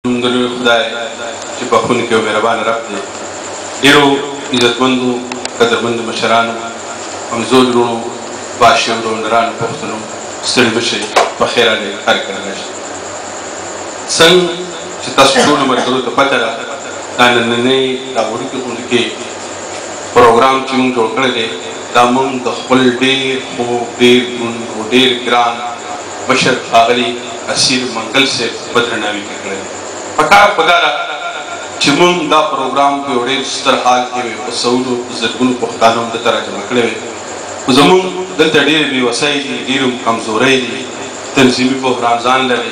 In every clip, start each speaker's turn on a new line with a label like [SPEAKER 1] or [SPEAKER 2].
[SPEAKER 1] دلوی خدای چې بخښونکی او مهربانه رب دی. ډېرو عزتمندو قدرمندو مشرانو همزولو وروڼو باشي او ډونرانو پښتنو ستړي مه شئ په خیر راغلئ هر کله راشئ. څنګه چې تاسو ټولو ملګرو ته پته ده دا نننۍ دا وړوکې غونډه کې پروګرام چې موږ جوړ کړی دی دا موږ د خپل ډېر خوږ ډېر دروند او ډېر ګران مشر ښاغلي اسیر منګل صاحب په درناوي کې کړی دی. پکار پدا ده چې موږ دا پروګرام په یو ډېر ستر حال کې وي په سلو زرګونو پښتانه هم دلته راجمع کړی وي خو زموږ دلته ډېر بې وسۍ دي ډېر کمزورۍ دي تنظیمي بحران ځان لري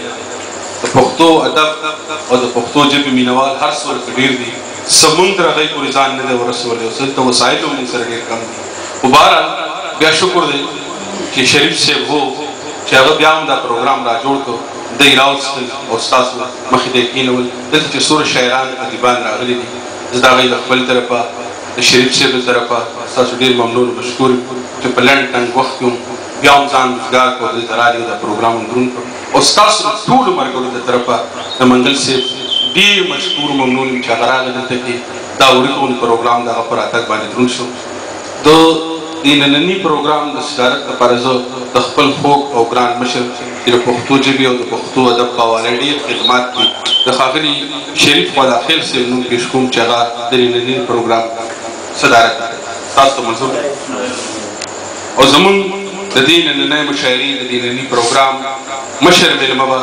[SPEAKER 1] د پښتو ادب او د پښتو ژبې مینوال هر څه ورته ډېر دي څه موږ تر هغوی پورې ځان نه دی ورسولی او دلته وسایل هم موږ سره ډېر کم دي. خو بهرحال بیا شکر دی چې شریف صاحب و چې هغه بیا هم دا پروګرام را جوړ کړو دی راوستل او ستاسو مخې ته یې کېنول. دلته چې څومره شاعران ادیبان راغلي دي زه د هغوی له خپل طرفه د شریف صاحب له طرفه ستاسو ډېر ممنون مشکور چې په لنډ ټنګ وخت کې هم بیا هم ځان روزګار کړو دلته راغلي دا پروګرام هم دروند کړو او ستاسو ټولو ملګرو د طرفه د منګل صاحب ډېر مشکور ممنون یم چې هغه راغله دلته کې دا وړوکی پروګرام د هغه په راتګ باندې دروند شو. د دې ننني پروګرام د صدارت لپاره زه د خپل خوږ او ګران مشر چې د پښتو ژبې او د پښتو ادب په حواله ډېر خدمات کوي د ښاغلي شریف خوالاخیل صاحب نوم پېښ کوم چې هغه د ننني پروګرام صدارت کوي. تاسو ته منظور او زموږ د دې نننۍ مشاعرې د دې ننني پروګرام مشر مېلمه به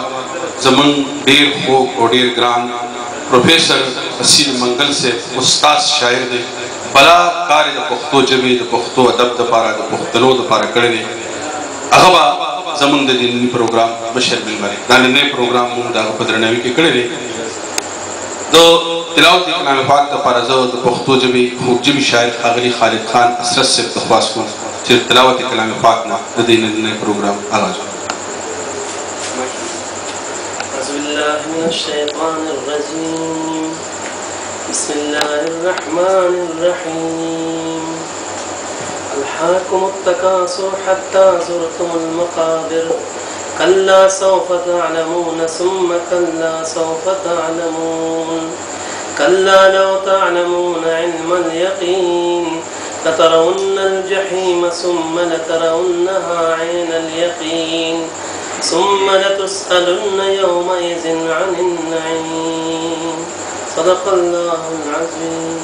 [SPEAKER 1] زموږ ډېر خوږ او ډېر ګران پروفیسر اسیر منګل صاحب استاد شاعر دی بلا کار د پښتو ژبې د پښتو ادب دپاره د پښتنو دپاره کړی دی. هغه به زموږ د دې ننني پروګرام مشر مېلمه دی. دا نننی پروګرام موږ د هغه په درناوي کې کړی دی. د تلاوت کلام پاک دپاره زه د پښتو ژبې خوږ شاعر ښاغلي خالد خان اسرت صاحب درخواست کوم چې تلاوت کلام پاک نه د دې نننی پروګرام آغاز وکړي.
[SPEAKER 2] أعوذ بالله من الشيطان الرجيم بسم الله الرحمن الرحيم ألهاكم التكاثر حتى زرتم المقابر كلا سوف تعلمون ثم كلا سوف تعلمون كلا لو تعلمون علم اليقين لترون الجحيم ثم لترونها عين اليقين ثم لتسألن يومئذ عن النعيم صدق الله العظيم.